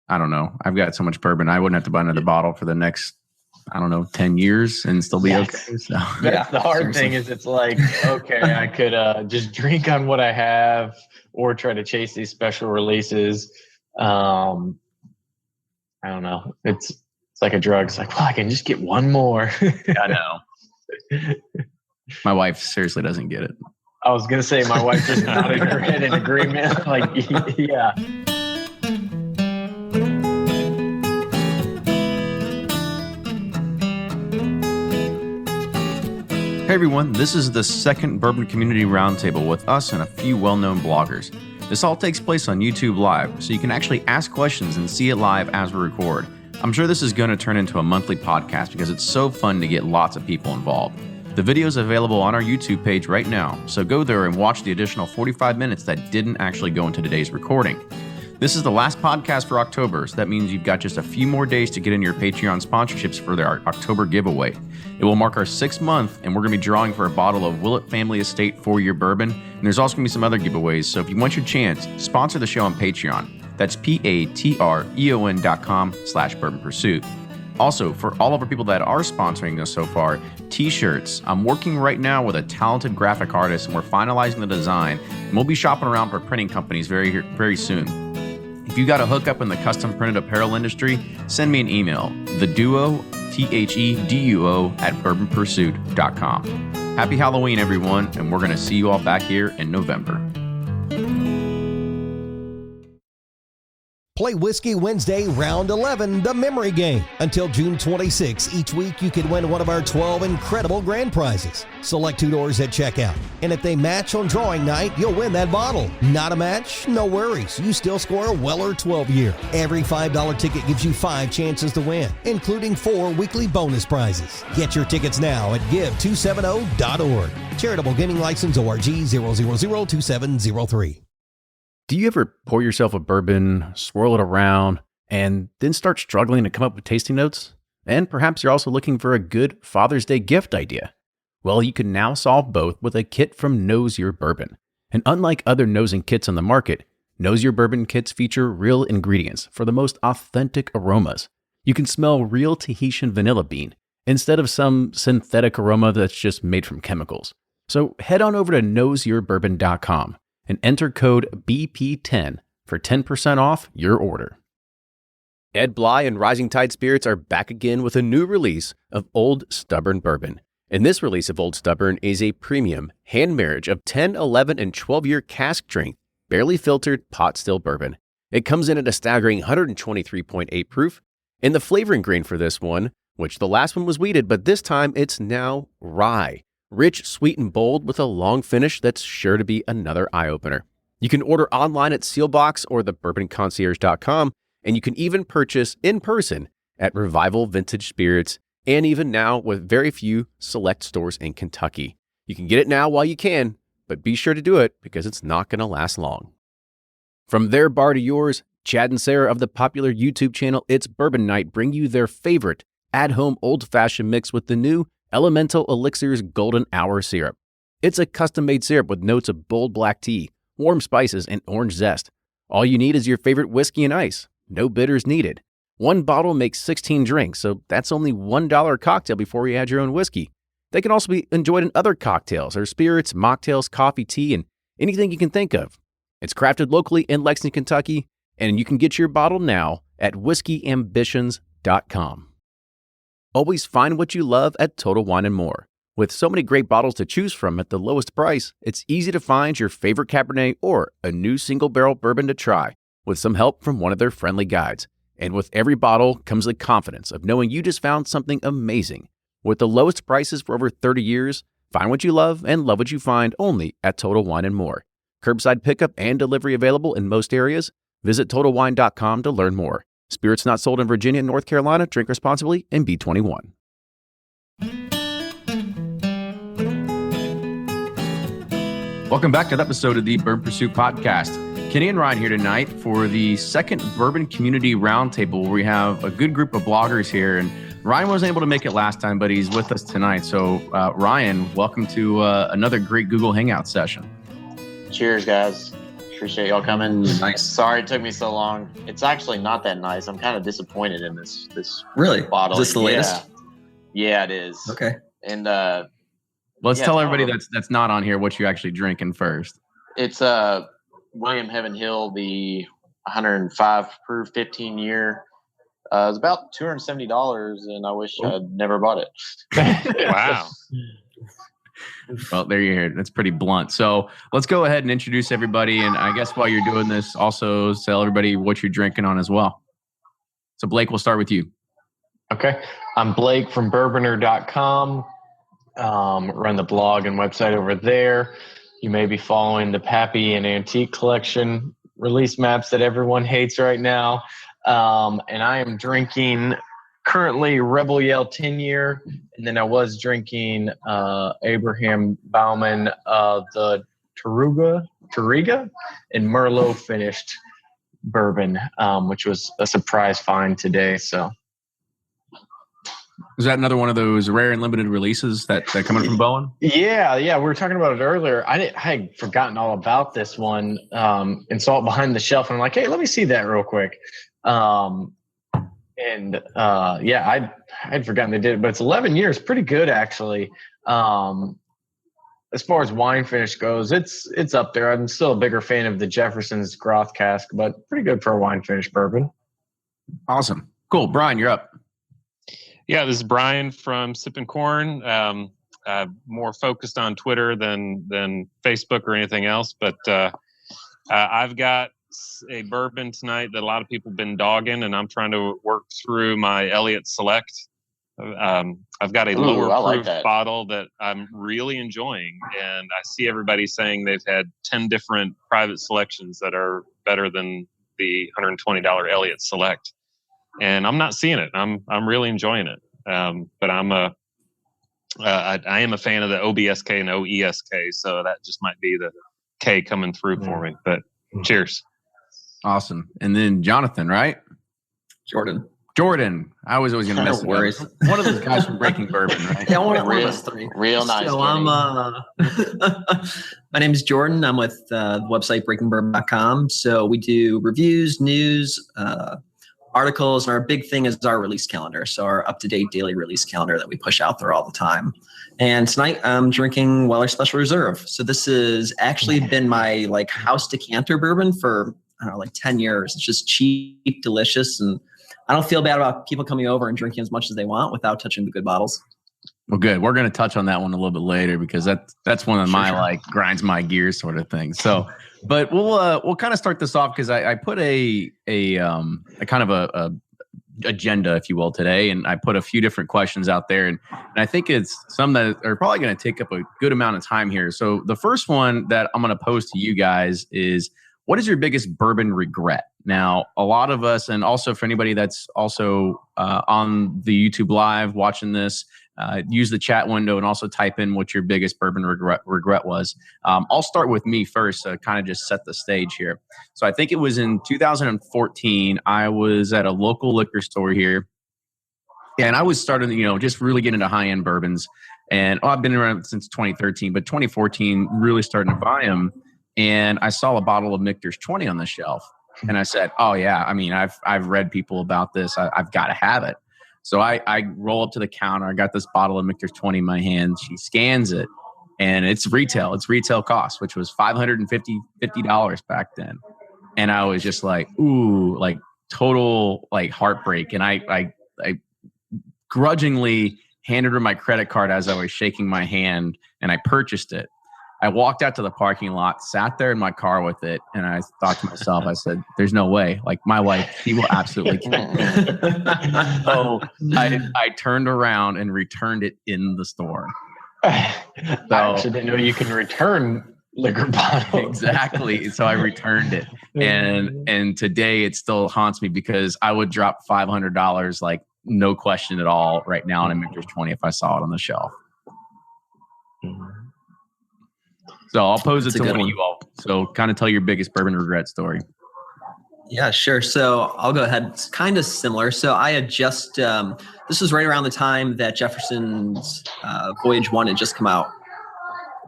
I don't know. I've got so much bourbon. I wouldn't have to buy another bottle for the next, 10 years and still be okay. So, that's the hard thing is it's like, okay, I could just drink on what I have or try to chase these special releases. I don't know. It's like a drug. It's like, well, I can just get one more. I know. My wife seriously doesn't get it. I was going to say my wife just nodded her head in agreement. Like, yeah. Hey everyone, this is the second Bourbon Community Roundtable with us and a few well-known bloggers. This all takes place on YouTube Live, so you can actually ask questions and see it live as we record. I'm sure this is going to turn into a monthly podcast because it's so fun to get lots of people involved. The video is available on our YouTube page right now, so go there and watch the additional 45 minutes that didn't actually go into today's recording. This is the last podcast for October, so that means you've got just a few more days to get in your Patreon sponsorships for our October giveaway. It will mark our 6th month, and we're going to be drawing for a bottle of Willett Family Estate 4-year bourbon, and there's also going to be some other giveaways, so if you want your chance, sponsor the show on Patreon. That's patreon.com/Bourbon Pursuit. Also, for all of our people that are sponsoring us so far, t-shirts. I'm working right now with a talented graphic artist, and we're finalizing the design, and we'll be shopping around for printing companies very soon. If you got a hookup in the custom printed apparel industry, send me an email, theduo, THEDUO, @bourbonpursuit.com. Happy Halloween, everyone, and we're going to see you all back here in November. Play Whiskey Wednesday, Round 11, the memory game. Until June 26, each week you can win one of our 12 incredible grand prizes. Select 2 doors at checkout, and if they match on drawing night, you'll win that bottle. Not a match? No worries. You still score a Weller 12-year. Every $5 ticket gives you 5 chances to win, including 4 weekly bonus prizes. Get your tickets now at give270.org. Charitable Gaming License ORG 0002703. Do you ever pour yourself a bourbon, swirl it around, and then start struggling to come up with tasting notes? And perhaps you're also looking for a good Father's Day gift idea. Well, you can now solve both with a kit from Knows Your Bourbon. And unlike other nosing kits on the market, Knows Your Bourbon kits feature real ingredients for the most authentic aromas. You can smell real Tahitian vanilla bean instead of some synthetic aroma that's just made from chemicals. So head on over to knowsyourbourbon.com. and enter code BP10 for 10% off your order. Ed Bly and Rising Tide Spirits are back again with a new release of Old Stubborn Bourbon. And this release of Old Stubborn is a premium hand marriage of 10, 11, and 12-year cask strength, barely filtered pot still bourbon. It comes in at a staggering 123.8 proof, and the flavoring grain for this one, which the last one was wheated, but this time it's now rye. Rich, sweet, and bold with a long finish that's sure to be another eye-opener. You can order online at Sealbox or thebourbonconcierge.com, and you can even purchase in person at Revival Vintage Spirits, and even now with very few select stores in Kentucky. You can get it now while you can, but be sure to do it because it's not going to last long. From their bar to yours, Chad and Sarah of the popular YouTube channel It's Bourbon Night bring you their favorite at-home old-fashioned mix with the new Elemental Elixir's Golden Hour Syrup. It's a custom-made syrup with notes of bold black tea, warm spices, and orange zest. All you need is your favorite whiskey and ice. No bitters needed. One bottle makes 16 drinks, so that's only $1 a cocktail before you add your own whiskey. They can also be enjoyed in other cocktails or spirits, mocktails, coffee, tea, and anything you can think of. It's crafted locally in Lexington, Kentucky, and you can get your bottle now at whiskeyambitions.com. Always find what you love at Total Wine & More. With so many great bottles to choose from at the lowest price, it's easy to find your favorite Cabernet or a new single-barrel bourbon to try with some help from one of their friendly guides. And with every bottle comes the confidence of knowing you just found something amazing. With the lowest prices for over 30 years, find what you love and love what you find only at Total Wine & More. Curbside pickup and delivery available in most areas. Visit TotalWine.com to learn more. Spirits not sold in Virginia and North Carolina. Drink responsibly and be 21. Welcome back to another episode of the Bourbon Pursuit Podcast. Kenny and Ryan here tonight for the second Bourbon Community Roundtable, where we have a good group of bloggers here. And Ryan wasn't able to make it last time, but he's with us tonight. So Ryan, welcome to another great Google Hangout session. Cheers, guys. Appreciate y'all coming. Nice. Sorry it took me so long. It's actually not that nice. I'm kind of disappointed in this Really? bottle. Is this the latest? Yeah, it is. Okay. And Let's Yeah, tell it's everybody one of that's not on here what you actually drinking first. it's William Heaven Hill, the 105 proof 15-year. It's about $270, and I wish I'd never bought it. Wow. Well, there you hear it. That's pretty blunt. So let's go ahead and introduce everybody. And I guess while you're doing this, also tell everybody what you're drinking on as well. So Blake, we'll start with you. Okay. I'm Blake from Bourboner.com. Run the blog and website over there. You may be following the Pappy and Antique Collection release maps that everyone hates right now. And I am drinking currently Rebel Yell 10-year. And then I was drinking Abraham Bauman, the Tariga and Merlot finished bourbon, which was a surprise find today. So. Is that another one of those rare and limited releases that coming from Bowen? Yeah. We were talking about it earlier. I had forgotten all about this one and saw it behind the shelf. And I'm like, hey, let me see that real quick. I'd forgotten they did it, but it's 11 years. Pretty good, actually. As far as wine finish goes, it's up there. I'm still a bigger fan of the Jefferson's Groth cask, but pretty good for a wine finish bourbon. Awesome. Cool. Brian, you're up. Yeah, this is Brian from Sippin' Corn. More focused on Twitter than Facebook or anything else. But I've got a bourbon tonight that a lot of people have been dogging, and I'm trying to work through my Elliott Select. I've got a lower proof bottle that I'm really enjoying, and I see everybody saying they've had 10 different private selections that are better than the $120 Elliott Select. And I'm not seeing it. I'm really enjoying it. But I am a fan of the OBSK and OESK, so that just might be the K coming through for me. But cheers. Awesome. And then Jonathan, right? Jordan. I was always going to mess it worries. up. One of those guys from Breaking Bourbon, right? Yeah, one of us three. Real nice. So my name is Jordan. I'm with the website breakingbourbon.com. So we do reviews, news, articles, and our big thing is our release calendar. So our up-to-date daily release calendar that we push out there all the time. And tonight I'm drinking Weller Special Reserve. So this has actually been my house decanter bourbon for 10 years. It's just cheap, delicious, and I don't feel bad about people coming over and drinking as much as they want without touching the good bottles. Well, good. We're going to touch on that one a little bit later because that's one of my grinds my gears sort of thing. So, but we'll kind of start this off because I put a kind of a agenda, if you will, today, and I put a few different questions out there, and I think it's some that are probably going to take up a good amount of time here. So the first one that I'm going to pose to you guys is, what is your biggest bourbon regret? Now, a lot of us, and also for anybody that's also on the YouTube Live watching this, use the chat window and also type in what your biggest bourbon regret was. I'll start with me first to kind of just set the stage here. So I think it was in 2014. I was at a local liquor store here, and I was starting, just really getting into high-end bourbons. And I've been around since 2013, but 2014 really starting to buy them. And I saw a bottle of Michter's 20 on the shelf. And I said, oh, yeah, I mean, I've read people about this. I've got to have it. So I roll up to the counter. I got this bottle of Michter's 20 in my hand. She scans it, and it's retail. It's retail cost, which was $50 back then. And I was just like, ooh, total heartbreak. And I grudgingly handed her my credit card as I was shaking my hand, and I purchased it. I walked out to the parking lot, sat there in my car with it, and I thought to myself, I said, there's no way. My wife, she will absolutely kill me. So I turned around and returned it in the store. I actually didn't know you can return liquor bottles. Exactly. So I returned it. And today it still haunts me because I would drop $500, no question at all, right now on a Michter's 20 if I saw it on the shelf. So I'll pose it to one of you all. So kind of tell your biggest bourbon regret story. Yeah, sure. So I'll go ahead. It's kind of similar. So I had just, this was right around the time that Jefferson's Voyage 1 had just come out.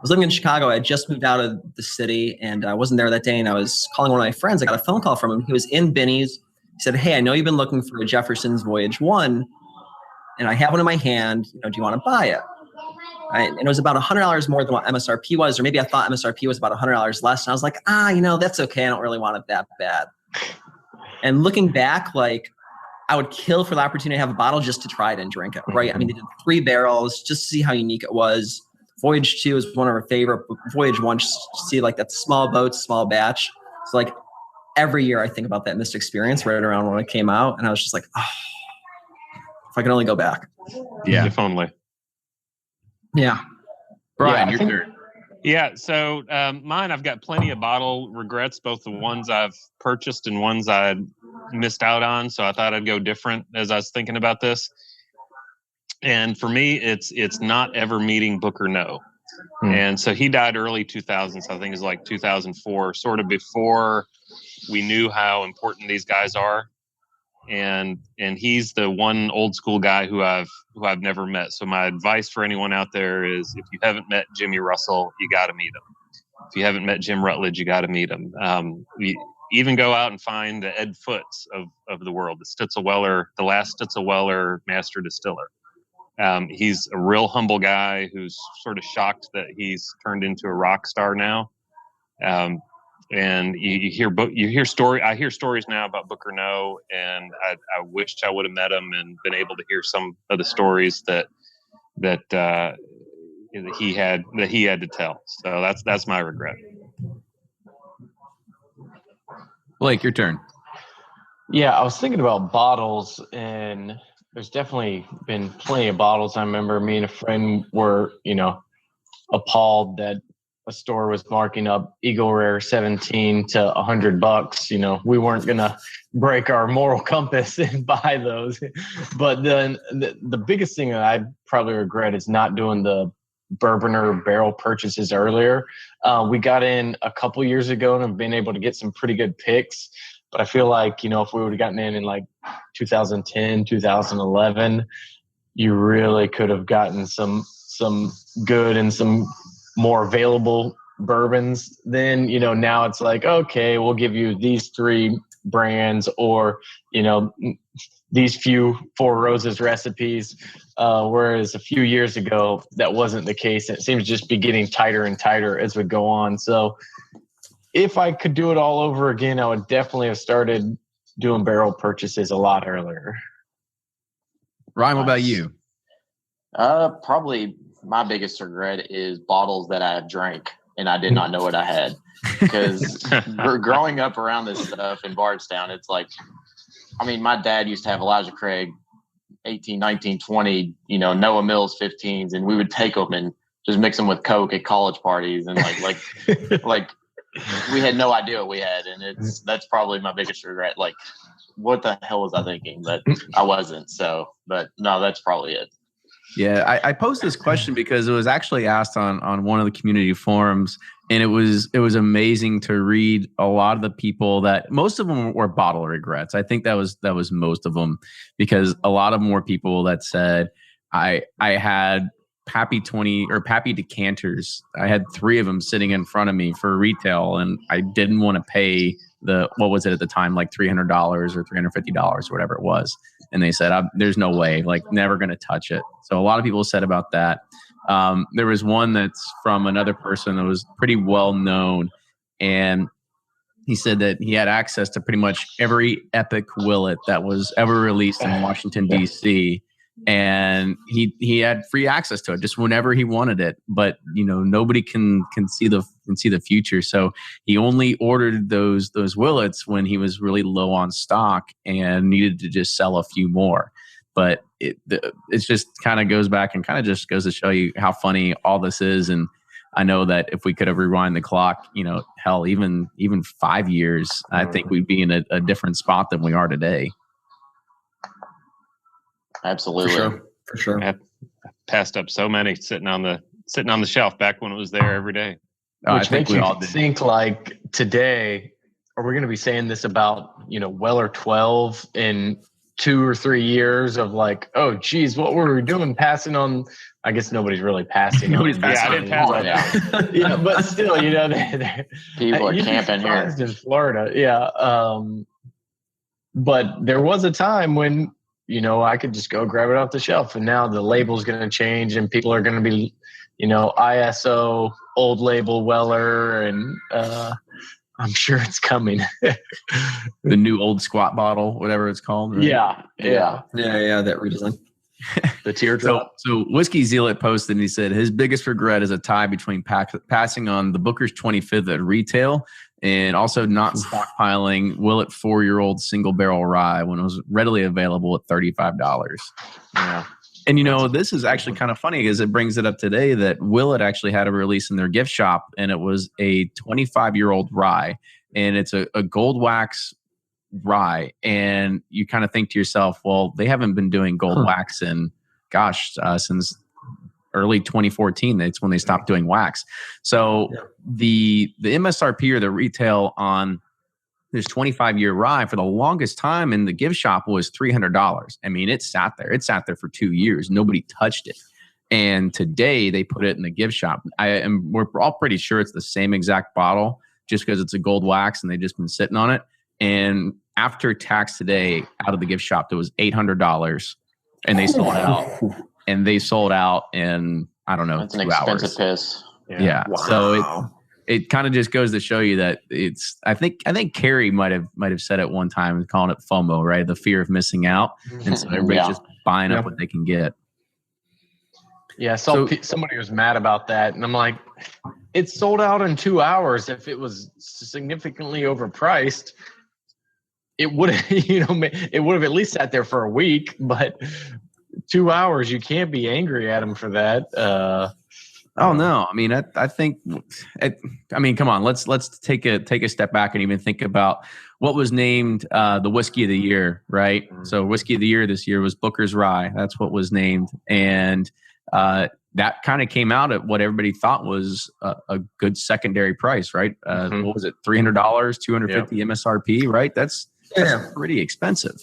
was living in Chicago. I had just moved out of the city and I wasn't there that day. And I was calling one of my friends. I got a phone call from him. He was in Binny's. He said, "Hey, I know you've been looking for a Jefferson's Voyage 1 and I have one in my hand. Do you want to buy it?" And it was about $100 more than what MSRP was, or maybe I thought MSRP was about $100 less. And I was like, that's okay. I don't really want it that bad. And looking back, like, I would kill for the opportunity to have a bottle just to try it and drink it, right? I mean, they did 3 barrels just to see how unique it was. Voyage 2 is one of our favorite. Voyage 1, just to see like that small boat, small batch. So like every year I think about that missed experience right around when it came out. And I was just like, if I could only go back. Yeah. If only. Yeah. Brian, your turn. Yeah, so mine, I've got plenty of bottle regrets, both the ones I've purchased and ones I missed out on. So I thought I'd go different as I was thinking about this. And for me, it's not ever meeting Booker No. And so he died early 2000s. I think it was like 2004, sort of before we knew how important these guys are. And he's the one old school guy who I've never met. So my advice for anyone out there is, if you haven't met Jimmy Russell, you got to meet him. If you haven't met Jim Rutledge, you got to meet him. Even go out and find the Ed Foots of the world, the last Stitzel Weller master distiller. He's a real humble guy who's sort of shocked that he's turned into a rock star now. And I hear stories now about Booker No, and I wished I would have met him and been able to hear some of the stories that he had to tell. So that's my regret. Blake, your turn. Yeah, I was thinking about bottles, and there's definitely been plenty of bottles. I remember me and a friend were, appalled that a store was marking up Eagle Rare 17 to $100. We weren't going to break our moral compass and buy those. But then the biggest thing that I probably regret is not doing the Bourboner barrel purchases earlier. We got in a couple years ago and have been able to get some pretty good picks. But I feel like, if we would have gotten in like 2010, 2011, you really could have gotten some good and some more available bourbons. Then, now it's like, okay, we'll give you these 3 brands, or, these few Four Roses recipes. Whereas a few years ago, that wasn't the case. It seems to just be getting tighter and tighter as we go on. So if I could do it all over again, I would definitely have started doing barrel purchases a lot earlier. Ryan, what about you? Probably my biggest regret is bottles that I drank and I did not know what I had. Because growing up around this stuff in Bardstown, it's like, my dad used to have Elijah Craig 18, 19, 20, Noah Mills 15s, and we would take them and just mix them with Coke at college parties, and like we had no idea what we had, and that's probably my biggest regret. Like, what the hell was I thinking? But I wasn't. So, but no, that's probably it. Yeah, I posed this question because it was actually asked on one of the community forums, and it was amazing to read a lot of the people that most of them were bottle regrets. I think that was most of them, because a lot of them were people that said, I had Pappy 20 or Pappy decanters. I had 3 of them sitting in front of me for retail, and I didn't want to pay what was it at the time, like $300 or $350 or whatever it was. And they said, there's no way, like, never going to touch it. So a lot of people said about that. There was one that's from another person that was pretty well known, and he said that he had access to pretty much every epic Willet that was ever released in Washington, D.C., and he had free access to it just whenever he wanted it. But nobody can see the future, so he only ordered those Willets when he was really low on stock and needed to just sell a few more. But it's just kind of goes back and kind of just goes to show you how funny all this is. And I know that if we could have rewind the clock, hell, even 5 years, I think we'd be in a different spot than we are today. Absolutely. For sure. I passed up so many sitting on the shelf back when it was there every day. Which makes you think, like, today, are we going to be saying this about, Weller 12 in 2 or 3 years of like, oh, geez, what were we doing passing on? I guess nobody's really passing. Nobody's on. passing I didn't pass on Yeah. Yeah, but still, People are you'd be camping here. surprised in Florida. Yeah. But there was a time when, I could just go grab it off the shelf, and now the label's going to change and people are going to be, ISO, old label Weller, and I'm sure it's coming. The new old squat bottle, whatever it's called. Right? Yeah. That redesign. The teardrop. So Whiskey Zealot posted and he said his biggest regret is a tie between passing on the Booker's 25th at retail and also not stockpiling Willet 4-year-old single barrel rye when it was readily available at $35. Yeah. And this is actually kind of funny because it brings it up today that Willet actually had a release in their gift shop, and it was a 25-year-old rye, and it's a gold wax rye. And you kind of think to yourself, well, they haven't been doing gold wax in, since early 2014. That's when they stopped doing wax. So the MSRP or the retail on this 25-year rye for the longest time in the gift shop was $300. I mean, it sat there. It sat there for 2 years. Nobody touched it. And today they put it in the gift shop. We're all pretty sure it's the same exact bottle just because it's a gold wax and they've just been sitting on it. And after tax today, out of the gift shop, it was $800, and they sold out. And they sold out in, I don't know, That's 2 an hours. expensive piss. Yeah. Wow. So it kind of just goes to show you that it's. I think Carrie might have said it one time, calling it FOMO, right? The fear of missing out, and so everybody's just buying up what they can get. Yeah, I saw somebody was mad about that, and I'm like, it's sold out in 2 hours. If it was significantly overpriced, it would have, it would have at least sat there for a week. But 2 hours, you can't be angry at them for that. Oh no! I mean, I think. I mean, come on. Let's take a step back and even think about what was named the whiskey of the year, right? Mm-hmm. So, whiskey of the year this year was Booker's Rye. That's what was named, and that kind of came out at what everybody thought was a good secondary price, right? What was it? $300, $250 MSRP, right? That's pretty expensive,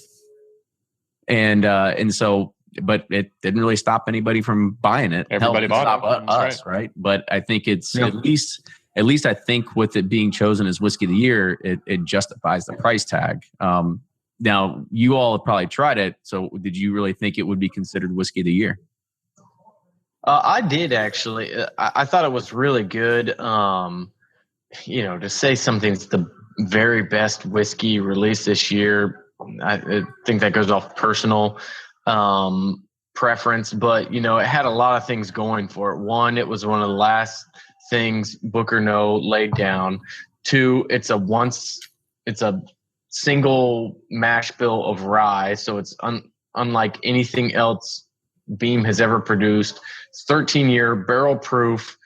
and so. But it didn't really stop anybody from buying it. Everybody bought it. Us, right? But I think it's at least I think with it being chosen as whiskey of the year, it justifies the price tag. Now you all have probably tried it. So did you really think it would be considered whiskey of the year? I did actually. I thought it was really good. To say something's the very best whiskey released this year, I think that goes off personal preference, but it had a lot of things going for it. One, it was one of the last things Booker No laid down. Two, it's a single mash bill of rye, so it's unlike anything else Beam has ever produced. It's 13-year barrel proof.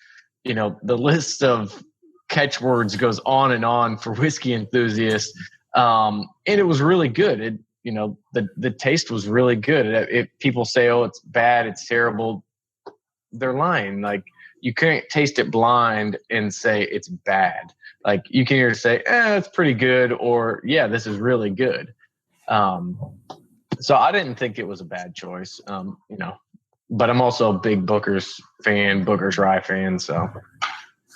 The list of catchwords goes on and on for whiskey enthusiasts, and it was really good. The taste was really good. If people say, oh, it's bad, it's terrible, they're lying. Like, you can't taste it blind and say it's bad. Like, you can either say, it's pretty good, or, yeah, this is really good. So I didn't think it was a bad choice, but I'm also a big Booker's Rye fan, so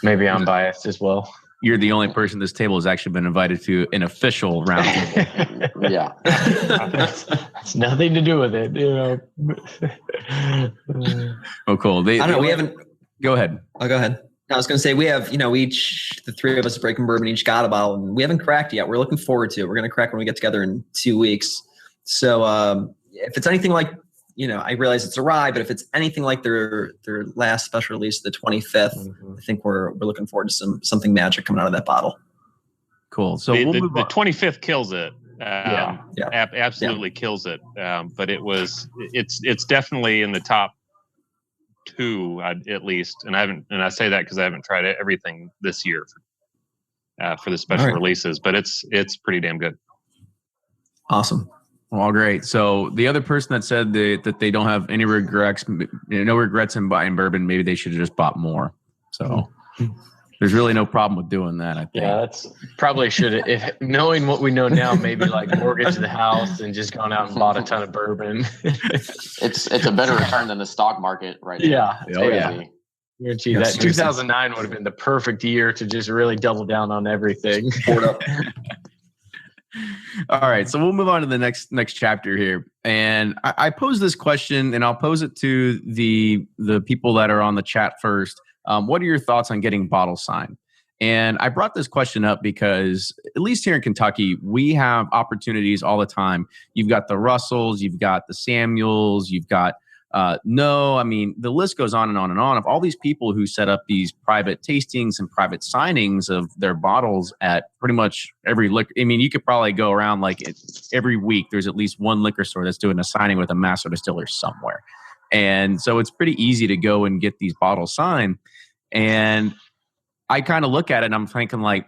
maybe I'm biased as well. You're the only person this table has actually been invited to an official roundtable. Yeah. It's nothing to do with it, Oh, cool. I don't know. We haven't. Go ahead. Oh, go ahead. I was going to say, we have, the three of us at Breaking Bourbon each got a bottle, and we haven't cracked yet. We're looking forward to it. We're going to crack when we get together in 2 weeks. So if it's anything like, I realize it's a rye, but if it's anything like their last special release, the 25th, I think we're looking forward to something magic coming out of that bottle. Cool. So the 25th kills it. Absolutely kills it. But it's definitely in the top 2 at least, and I say that because I haven't tried everything this year for the special releases, but it's pretty damn good. Awesome. Well, great. So the other person that said that they don't have any regrets, no regrets in buying bourbon, maybe they should have just bought more. So There's really no problem with doing that, I think. Yeah, that's probably should have. If knowing what we know now, maybe like mortgage the house and just gone out and bought a ton of bourbon. It's a better return than the stock market right now. Yeah, It's Oh, yeah. crazy. guarantee Yes, that 2009 would have been the perfect year to just really double down on everything. All right, so we'll move on to the next chapter here, and I pose this question, and I'll pose it to the people that are on the chat first. What are your thoughts on getting bottle signed? And I brought this question up because, at least here in Kentucky, we have opportunities all the time. You've got the Russells, you've got the Samuels, you've got the list goes on and on and on of all these people who set up these private tastings and private signings of their bottles at pretty much every liquor. I mean, you could probably go around every week. There's at least one liquor store that's doing a signing with a master distiller somewhere. And so it's pretty easy to go and get these bottles signed. And I kind of look at it and I'm thinking like,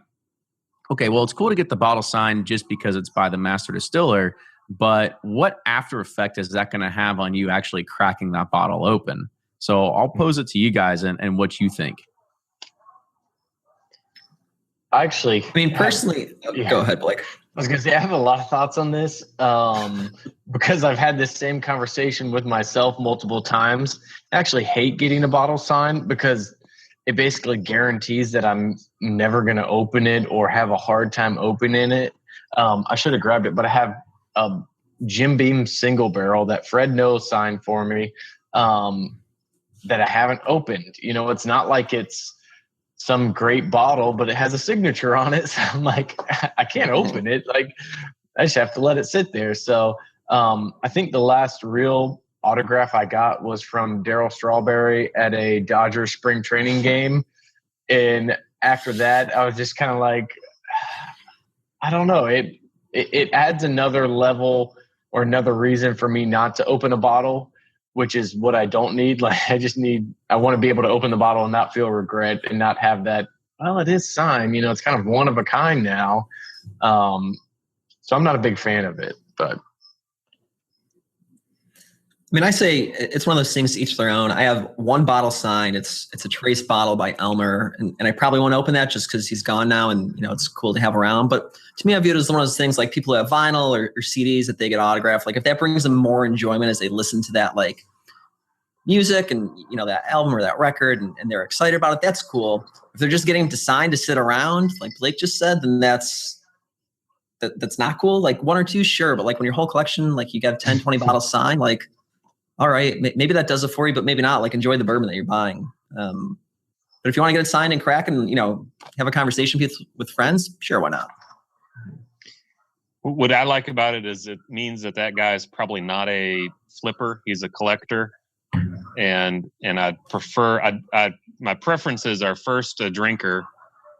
okay, well, it's cool to get the bottle signed just because it's by the master distiller. But what after effect is that going to have on you actually cracking that bottle open? So I'll pose it to you guys and what you think. Actually, I mean, personally, go ahead, Blake. I was going to say, I have a lot of thoughts on this because I've had this same conversation with myself multiple times. I actually hate getting a bottle signed because it basically guarantees that I'm never going to open it or have a hard time opening it. I should have grabbed it, but I have a Jim Beam single barrel that Fred Noe signed for me that I haven't opened. You know, it's not like it's some great bottle, but it has a signature on it. So I'm like, I can't open it. Like, I just have to let it sit there. So I think the last real autograph I got was from Darryl Strawberry at a Dodgers spring training game. And after that, I was just kind of like, I don't know. It adds another level or another reason for me not to open a bottle, which is what I don't need. Like, I want to be able to open the bottle and not feel regret and not have that, well, it is signed. You know, it's kind of one of a kind now. So I'm not a big fan of it, but. I mean, I say it's one of those things, each their own. I have one bottle signed. It's a Trace bottle by Elmer, and I probably won't open that just because he's gone now, and you know it's cool to have around. But to me, I view it as one of those things like people who have vinyl or CDs that they get autographed. Like if that brings them more enjoyment as they listen to that like music and you know that album or that record, and they're excited about it, that's cool. If they're just getting to sign to sit around, like Blake just said, then that's not cool. Like one or two, sure, but like when your whole collection, like you got 10, 20 bottles signed, like. All right, maybe that does it for you, but maybe not. Like enjoy the bourbon that you're buying. But if you want to get it signed and crack and, you know, have a conversation with friends, sure, why not? What I like about it is it means that guy is probably not a flipper. He's a collector. And I'd prefer, my preferences are first a drinker,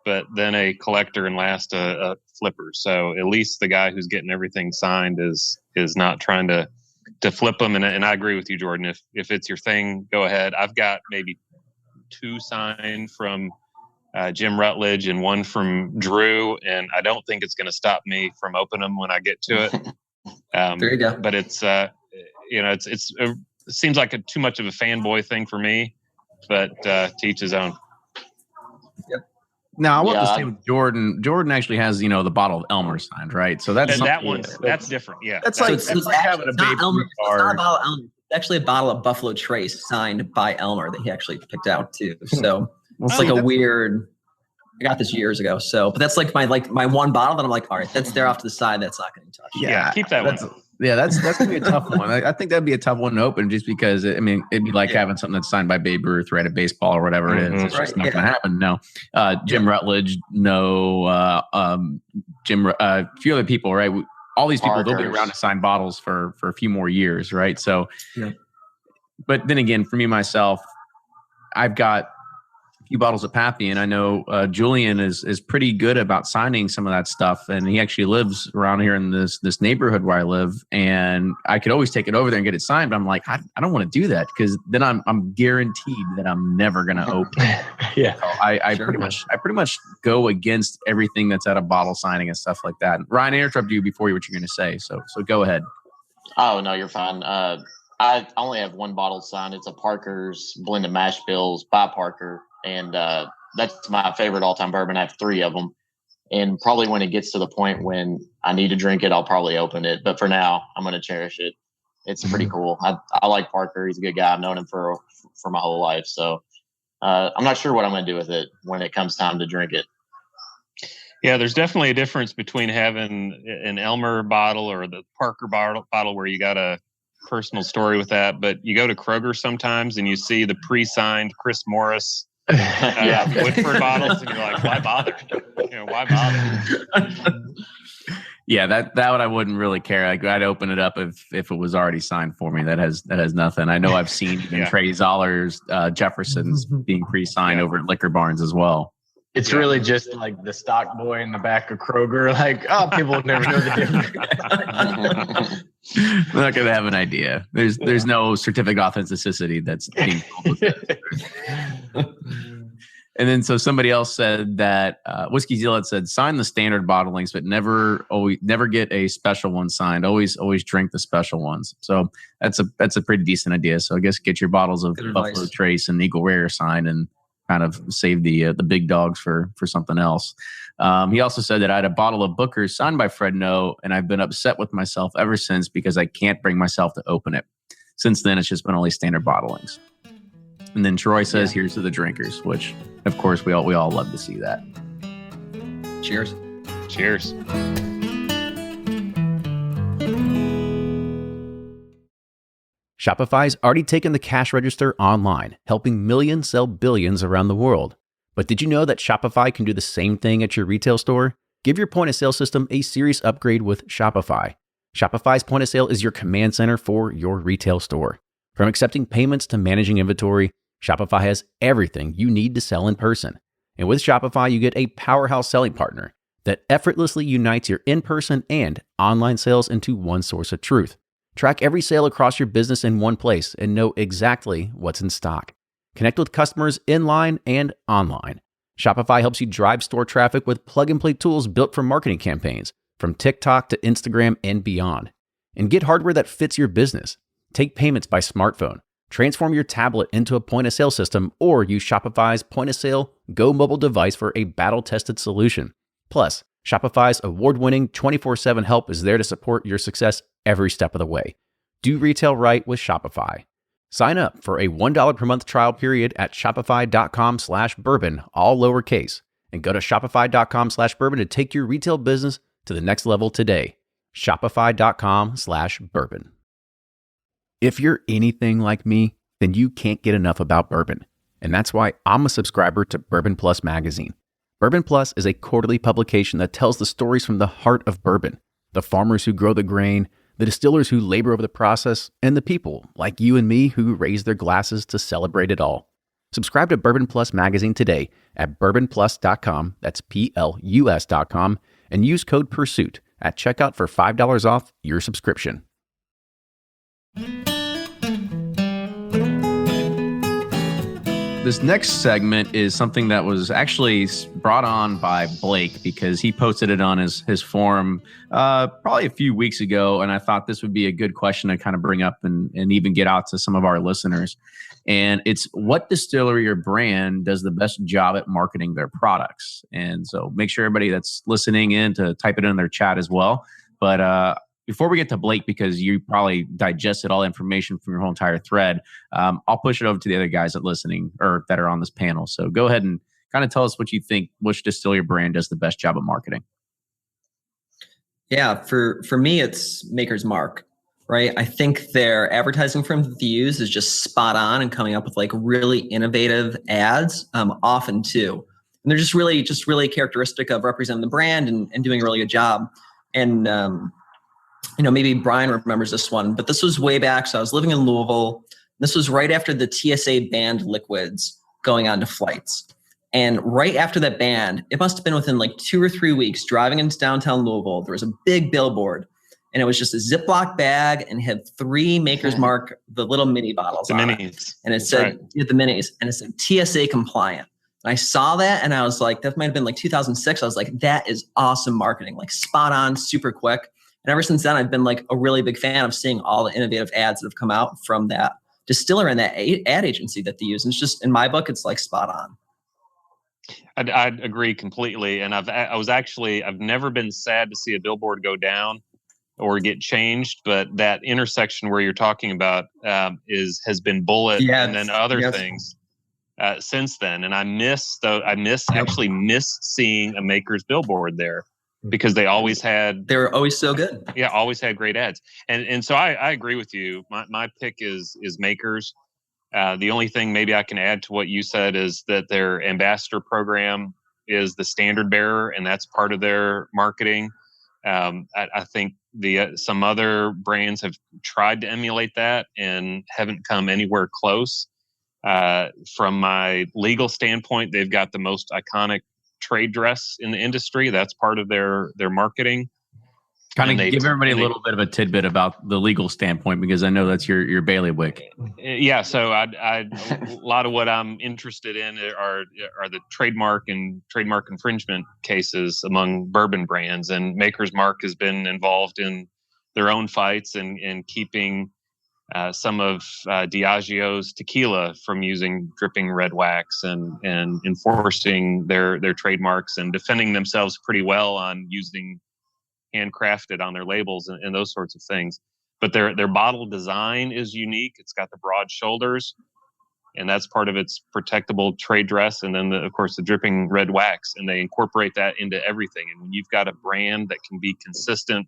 but then a collector and last a flipper. So at least the guy who's getting everything signed is not trying to flip them. And I agree with you, Jordan. If it's your thing, go ahead. I've got maybe 2 signed from Jim Rutledge and 1 from Drew, and I don't think it's going to stop me from opening them when I get to it. There you go. But it's it seems like too much of a fanboy thing for me, but to each his own. Yep. Now, I want to say with Jordan. Jordan actually has, you know, the bottle of Elmer signed, right? So that's that's different. Yeah, that's like having a Babe Ruth card. It's not a bottle of Elmer. It's actually a bottle of Buffalo Trace signed by Elmer that he actually picked out too. So it's like a weird. I got this years ago. So, but that's like my one bottle that I'm like, all right, that's there off to the side. That's not getting touched. Yeah, keep that one. Yeah, that's gonna be a tough one. I think that'd be a tough one to open, just because it'd be like having something that's signed by Babe Ruth, right? A baseball or whatever it is. It's just not gonna happen. No, Jim Rutledge, no, a few other people, right? All these people, they'll be around to sign bottles for a few more years, right? So, but then again, for me myself, I've got few bottles of Pappy, and I know Julian is pretty good about signing some of that stuff, and he actually lives around here in this neighborhood where I live, and I could always take it over there and get it signed, but I'm like, I don't want to do that because then I'm guaranteed that I'm never going to open it. Yeah. So I pretty much go against everything that's at a bottle signing and stuff like that. Ryan, I interrupted you before what you're going to say, so go ahead. Oh, no, you're fine. I only have one bottle signed. It's a Parker's blend of mash bills by Parker. And that's my favorite all-time bourbon. I have 3 of them. And probably when it gets to the point when I need to drink it, I'll probably open it. But for now, I'm going to cherish it. It's pretty cool. I like Parker. He's a good guy. I've known him for my whole life. So I'm not sure what I'm going to do with it when it comes time to drink it. Yeah, there's definitely a difference between having an Elmer bottle or the Parker bottle where you got a personal story with that. But you go to Kroger sometimes and you see the pre-signed Chris Morris Woodford bottles, and you're like, why bother? Why bother? Yeah, that one I wouldn't really care. I'd open it up if it was already signed for me. That has nothing. I know I've seen even Trey Zoller's Jefferson's being pre-signed over at Liquor Barns as well. It's really just like the stock boy in the back of Kroger. Like, people would never know the difference. We're not going to have an idea. There's no certificate authenticity that's being told with it. And then so somebody else said that Whiskey Zealot said sign the standard bottlings, but never get a special one signed. Always drink the special ones. So that's a pretty decent idea. So I guess get your bottles of Buffalo Trace and Eagle Rare signed and kind of save the big dogs for something else. He also said that I had a bottle of Booker's signed by Fred No, and I've been upset with myself ever since because I can't bring myself to open it. Since then, it's just been only standard bottlings. And then Troy says, here's to the drinkers, which, of course, we all love to see that. Cheers. Cheers. Shopify's already taken the cash register online, helping millions sell billions around the world. But did you know that Shopify can do the same thing at your retail store? Give your point of sale system a serious upgrade with Shopify. Shopify's point of sale is your command center for your retail store. From accepting payments to managing inventory, Shopify has everything you need to sell in person. And with Shopify, you get a powerhouse selling partner that effortlessly unites your in-person and online sales into one source of truth. Track every sale across your business in one place and know exactly what's in stock. Connect with customers in line and online. Shopify helps you drive store traffic with plug-and-play tools built for marketing campaigns, from TikTok to Instagram and beyond. And get hardware that fits your business. Take payments by smartphone. Transform your tablet into a point-of-sale system or use Shopify's point-of-sale Go mobile device for a battle-tested solution. Plus, Shopify's award-winning 24/7 help is there to support your success every step of the way. Do retail right with Shopify. Sign up for a $1 per month trial period at shopify.com/bourbon, all lowercase, and go to shopify.com/bourbon to take your retail business to the next level today. Shopify.com/bourbon. If you're anything like me, then you can't get enough about bourbon. And that's why I'm a subscriber to Bourbon Plus magazine. Bourbon Plus is a quarterly publication that tells the stories from the heart of bourbon, the farmers who grow the grain, the distillers who labor over the process, and the people like you and me who raise their glasses to celebrate it all. Subscribe to Bourbon Plus magazine today at bourbonplus.com, that's PLUS.com, and use code PURSUIT at checkout for $5 off your subscription. This next segment is something that was actually brought on by Blake because he posted it on his forum probably a few weeks ago, and I thought this would be a good question to kind of bring up and even get out to some of our listeners. And it's, what distillery or brand does the best job at marketing their products? And so make sure everybody that's listening in to type it in their chat as well. But before we get to Blake, because you probably digested all the information from your whole entire thread, I'll push it over to the other guys that listening or that are on this panel. So go ahead and kind of tell us what you think, which distillery brand does the best job at marketing. Yeah, for me, it's Maker's Mark, right? I think their advertising firm that they use is just spot on and coming up with like really innovative ads, often too. And they're just really characteristic of representing the brand and doing a really good job. And maybe Brian remembers this one, but this was way back. So I was living in Louisville. This was right after the TSA banned liquids going on to flights. And right after that ban, it must have been within like 2 or 3 weeks, driving into downtown Louisville, there was a big billboard, and it was just a Ziploc bag and had 3 Maker's Mark, the little mini bottles, the minis. And it said, the minis, and it said TSA compliant. And I saw that and I was like, that might've been like 2006. I was like, that is awesome marketing, like spot on, super quick. And ever since then, I've been like a really big fan of seeing all the innovative ads that have come out from that distiller and that ad agency that they use. And it's just, in my book, it's like spot on. I'd agree completely. And I've never been sad to see a billboard go down or get changed, but that intersection where you're talking about has been bullet and then other things since then. And I miss seeing a Makers billboard there, because they always had. They were always so good. Yeah, always had great ads. And so I agree with you. My pick is Makers. The only thing maybe I can add to what you said is that their ambassador program is the standard bearer, and that's part of their marketing. I think some other brands have tried to emulate that and haven't come anywhere close. From my legal standpoint, they've got the most iconic trade dress in the industry. That's part of their marketing. Kind of give everybody a little bit of a tidbit about the legal standpoint, because I know that's your bailiwick. Yeah, so a lot of what I'm interested in are the trademark infringement cases among bourbon brands, and Maker's Mark has been involved in their own fights and keeping some of Diageo's tequila from using dripping red wax and enforcing their trademarks and defending themselves pretty well on using handcrafted on their labels and those sorts of things. But their bottle design is unique. It's got the broad shoulders, and that's part of its protectable trade dress. And then, of course, the dripping red wax, and they incorporate that into everything. And when you've got a brand that can be consistent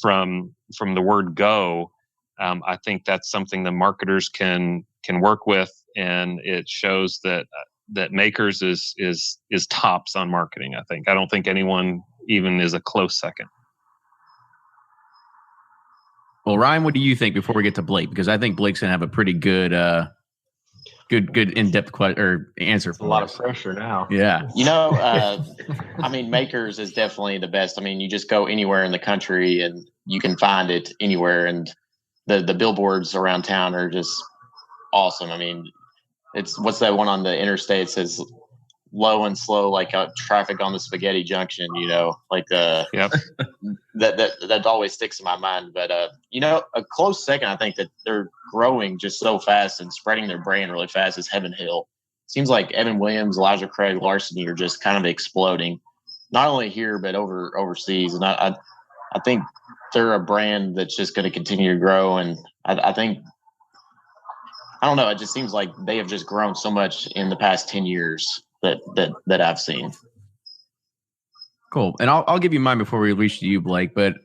from the word go, I think that's something the marketers can work with, and it shows that Makers is tops on marketing. I don't think anyone even is a close second. Well, Ryan, what do you think before we get to Blake? Because I think Blake's gonna have a pretty good in-depth answer. It's a lot of pressure now. Yeah. I mean, Makers is definitely the best. I mean, you just go anywhere in the country and you can find it anywhere, and the billboards around town are just awesome. I mean, it's what's that one on the interstate says low and slow, like traffic on the spaghetti junction, like yep. that always sticks in my mind. But a close second, I think that they're growing just so fast and spreading their brand really fast is Heaven Hill. Seems like Evan Williams, Elijah Craig, Larceny are just kind of exploding, not only here but overseas. And I think they're a brand that's just going to continue to grow. And I think, I don't know, it just seems like they have just grown so much in the past 10 years that I've seen. Cool. And I'll give you mine before we reach to you, Blake. But,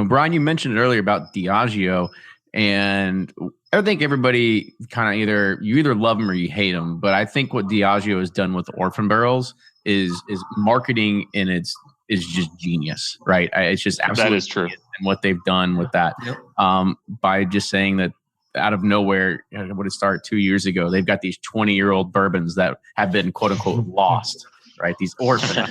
Brian, you mentioned it earlier about Diageo, and I think everybody kind of either love them or you hate them. But I think what Diageo has done with Orphan Barrels is marketing, and is just genius, right? It's just absolutely that is true. And what they've done with that, by just saying that out of nowhere, what it started 2 years ago, they've got these 20-year-old bourbons that have been quote unquote lost, right? These orphans,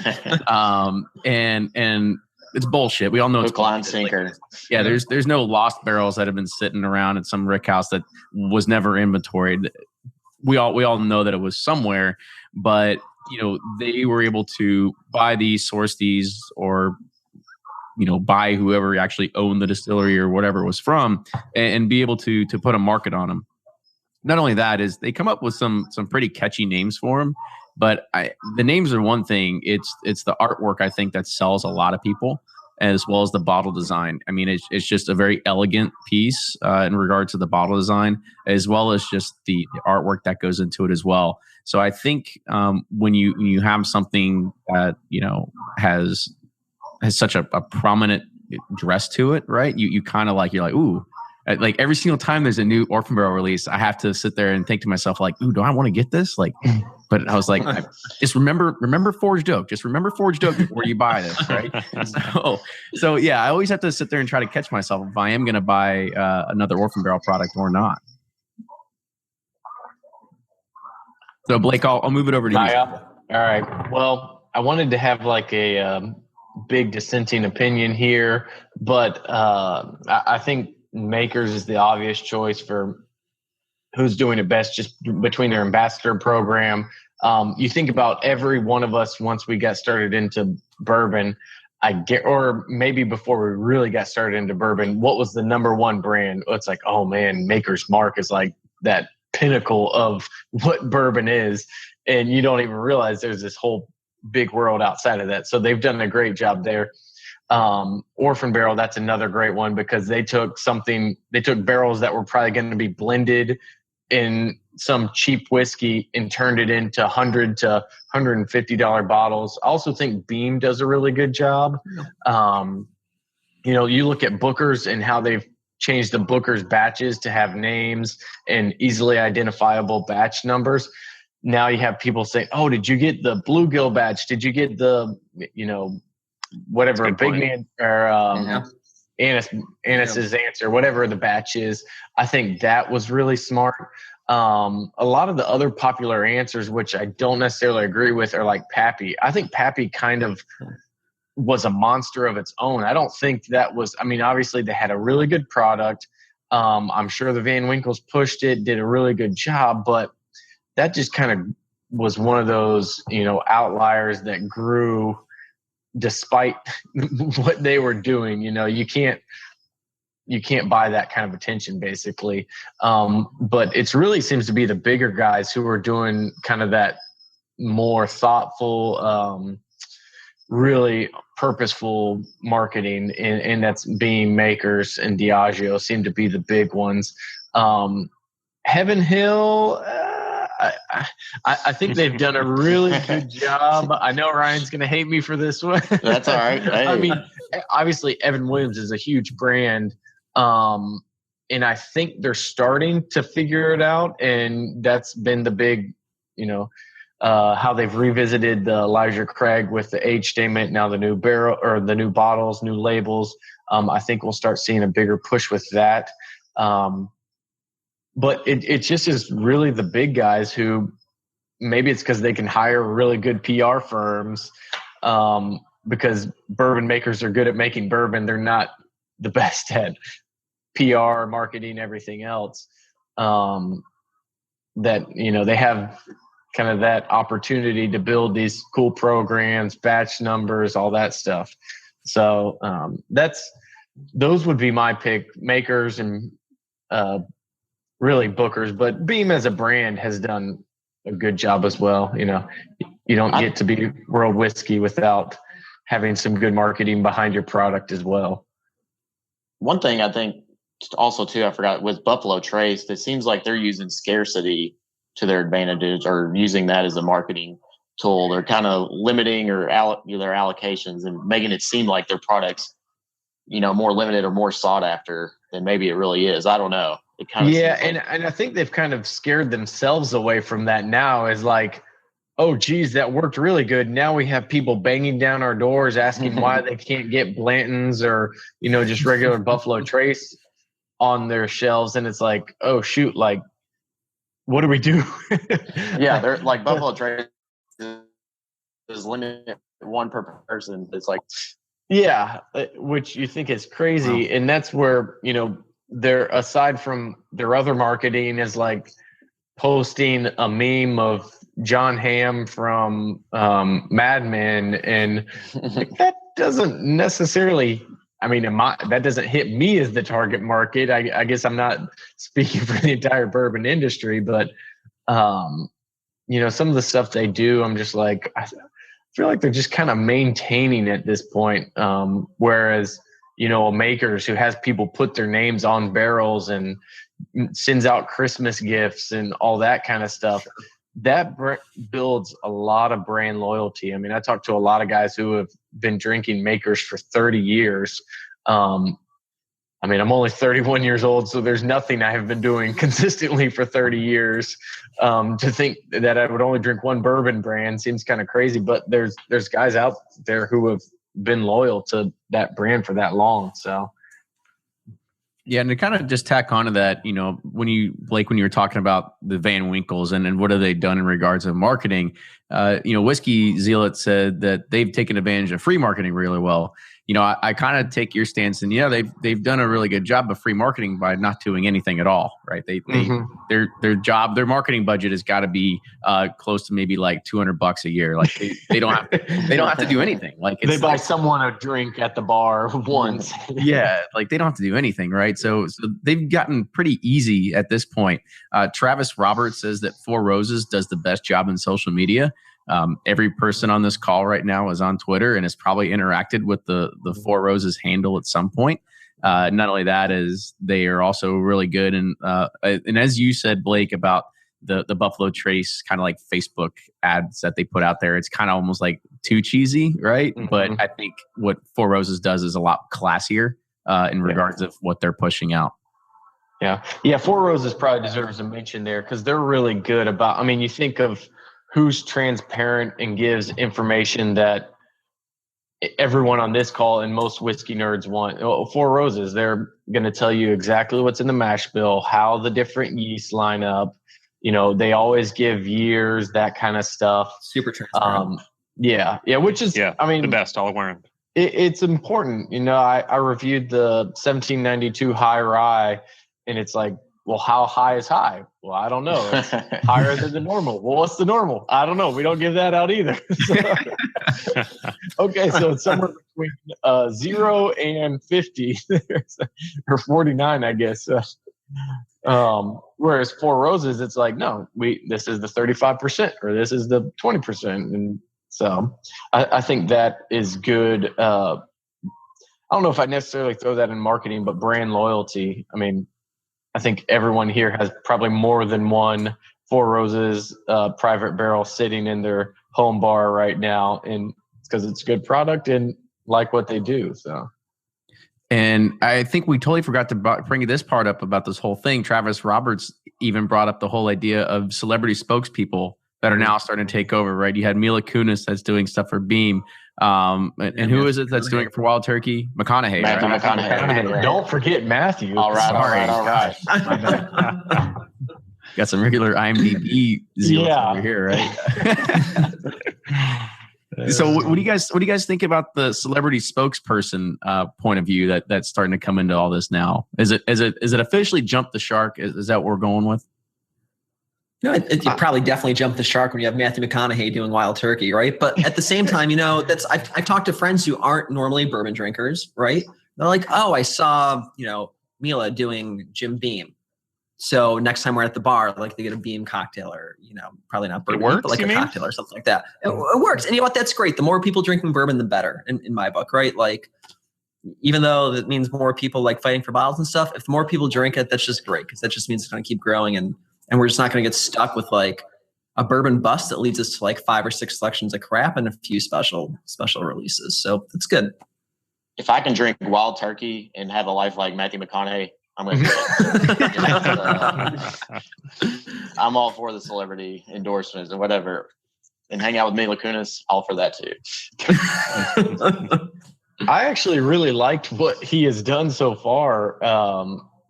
and it's bullshit. We all know it's line sinker. Yeah, there's no lost barrels that have been sitting around at some rick house that was never inventoried. We all know that it was somewhere, but they were able to buy these, source these, or buy whoever actually owned the distillery or whatever it was from, and be able to put a market on them. Not only that, is they come up with some pretty catchy names for them, but the names are one thing. It's the artwork, I think, that sells a lot of people, as well as the bottle design. I mean, it's just a very elegant piece in regards to the bottle design, as well as just the artwork that goes into it as well. So I think when you have something that has such a prominent dress to it, right? You kind of you're like, ooh, like every single time there's a new Orphan Barrel release, I have to sit there and think to myself, like, ooh, do I want to get this? Like, but I was like, just remember Forged Oak. Just remember Forged Oak before you buy this, right? So yeah, I always have to sit there and try to catch myself if I am going to buy another Orphan Barrel product or not. So Blake, I'll move it over to you. All right. Well, I wanted to have like a big dissenting opinion here, but I think Makers is the obvious choice for who's doing it best, just between their ambassador program. You think about every one of us once we got started into bourbon, or maybe before we really got started into bourbon, what was the number one brand? It's like, oh man, Maker's Mark is like that pinnacle of what bourbon is, and you don't even realize there's this whole big world outside of that. So they've done a great job there. Orphan Barrel, that's another great one because they took barrels that were probably going to be blended in some cheap whiskey and turned it into $100 to $150 bottles. I also think Beam does a really good job. You look at Booker's and how they've changed the Booker's batches to have names and easily identifiable batch numbers. Now you have people say, "Oh, did you get the Bluegill batch? Did you get the, whatever Big Man or Annis's answer, whatever the batch is?" I think that was really smart. A lot of the other popular answers, which I don't necessarily agree with, are like Pappy. I think Pappy kind of was a monster of its own. I don't think that was, obviously they had a really good product. I'm sure the Van Winkles pushed it, did a really good job, but that just kind of was one of those, outliers that grew despite what they were doing. You can't buy that kind of attention basically. But it really seems to be the bigger guys who are doing kind of that more thoughtful, really purposeful marketing, and that's Beam, Makers, and Diageo seem to be the big ones. Heaven Hill, I think they've done a really good job. I know Ryan's going to hate me for this one. That's all right. Hey. Obviously Evan Williams is a huge brand. And I think they're starting to figure it out. And that's been the big, how they've revisited the Elijah Craig with the age statement, now the new barrel or the new bottles, new labels. I think we'll start seeing a bigger push with that. But it just is really the big guys who maybe it's because they can hire really good PR firms because bourbon makers are good at making bourbon. They're not the best at PR, marketing, everything else. That, they have kind of that opportunity to build these cool programs, batch numbers, all that stuff. So those would be my pick, Makers and really Booker's, but Beam as a brand has done a good job as well. You don't get to be world whiskey without having some good marketing behind your product as well. One thing I think also too, I forgot, with Buffalo Trace, it seems like they're using scarcity to their advantage or using that as a marketing tool. They're kind of limiting their allocations and making it seem like their product's, more limited or more sought after than maybe it really is. I don't know. It kind of and I think they've kind of scared themselves away from that now as like, oh, geez, that worked really good. Now we have people banging down our doors asking why they can't get Blanton's or, just regular Buffalo Trace on their shelves. And it's like, oh, shoot, like, what do we do? Yeah, they're like Buffalo Trace is limited one per person. It's like, yeah, which you think is crazy. Wow. And that's where, they're, aside from their other marketing, is like posting a meme of John Hamm from Mad Men, and that doesn't necessarily, that doesn't hit me as the target market. I guess I'm not speaking for the entire bourbon industry, but some of the stuff they do, I'm just like, I feel like they're just kind of maintaining at this point, whereas Makers, who has people put their names on barrels and sends out Christmas gifts and all that kind of stuff, that builds a lot of brand loyalty. I talked to a lot of guys who have been drinking Makers for 30 years. I'm only 31 years old, so there's nothing I have been doing consistently for 30 years. To think that I would only drink one bourbon brand seems kind of crazy, but there's guys out there who have been loyal to that brand for that long. So yeah, and to kind of just tack onto that, when you were talking about the Van Winkles and what have they done in regards of marketing, Whiskey Zealot said that they've taken advantage of free marketing really well. I kind of take your stance, and they've done a really good job of free marketing by not doing anything at all, right? Their marketing budget has got to be close to maybe like $200 a year. Like they don't have to do anything. Like they buy someone a drink at the bar once. Yeah, like they don't have to do anything, right? So they've gotten pretty easy at this point. Travis Roberts says that Four Roses does the best job in social media. Every person on this call right now is on Twitter and has probably interacted with the Four Roses handle at some point. Not only that, is they are also really good. And as you said, Blake, about the Buffalo Trace kind of like Facebook ads that they put out there, it's kind of almost like too cheesy, right? Mm-hmm. But I think what Four Roses does is a lot classier in regards of what they're pushing out. Yeah. Four Roses probably deserves a mention there because they're really good about, I mean, you think of who's transparent and gives information that everyone on this call and most whiskey nerds want. Four Roses, they're going to tell you exactly what's in the mash bill, how the different yeasts line up. They always give years, that kind of stuff. Super transparent. Which is, I mean, the best all around. It's important. I reviewed the 1792 high rye, and it's like, well, how high is high? Well, I don't know. It's higher than the normal. Well, what's the normal? I don't know. We don't give that out either. Okay, so it's somewhere between 0 and 50 or 49, I guess. Whereas Four Roses, it's like, no, this is the 35% or this is the 20%. And so I think that is good. I don't know if I necessarily throw that in marketing, but brand loyalty. I mean, I think everyone here has probably more than one Four Roses private barrel sitting in their home bar right now, and it's because it's a good product and like what they do. So, and I think we totally forgot to bring this part up about this whole thing. Travis Roberts even brought up the whole idea of celebrity spokespeople that are now starting to take over. Right? You had Mila Kunis that's doing stuff for Beam. And who is it that's doing it for Wild Turkey? McConaughey. Matthew right? McConaughey. Don't forget Matthew. All right. Got some regular IMDb zealots over here, right? So, what do you guys think about the celebrity spokesperson point of view that's starting to come into all this now? Is it officially jumped the shark? Is that what we're going with? No, you probably definitely jump the shark when you have Matthew McConaughey doing Wild Turkey, right? But at the same time, I've talked to friends who aren't normally bourbon drinkers, right? They're like, oh, I saw, Mila doing Jim Beam. So next time we're at the bar, like they get a Beam cocktail or, probably not bourbon, works, but like a cocktail or something like that. It works. And you know what? That's great. The more people drinking bourbon, the better in my book, right? Like, even though that means more people like fighting for bottles and stuff, if more people drink it, that's just great because that just means it's going to keep growing and we're just not going to get stuck with like a bourbon bust that leads us to like 5 or 6 selections of crap and a few special releases. So it's good. If I can drink Wild Turkey and have a life like Matthew McConaughey, I'm going to do it. I'm all for the celebrity endorsements and whatever. And hang out with Mila Kunis, all for that too. I actually really liked what he has done so far.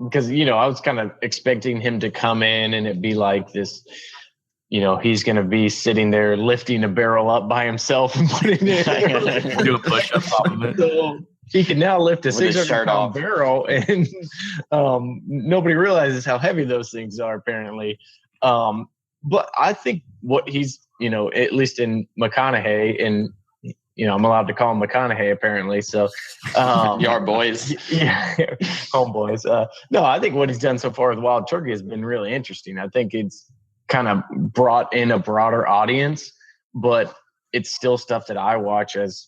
Because, I was kind of expecting him to come in and it'd be like this, he's going to be sitting there lifting a barrel up by himself and putting it do a push up off of it. So he can now lift a 600-pound barrel and nobody realizes how heavy those things are apparently. But I think what he's, at least in McConaughey and, I'm allowed to call him McConaughey apparently. So, Yard boys. Yeah. Homeboys. No, I think what he's done so far with Wild Turkey has been really interesting. I think it's kind of brought in a broader audience, but it's still stuff that I watch as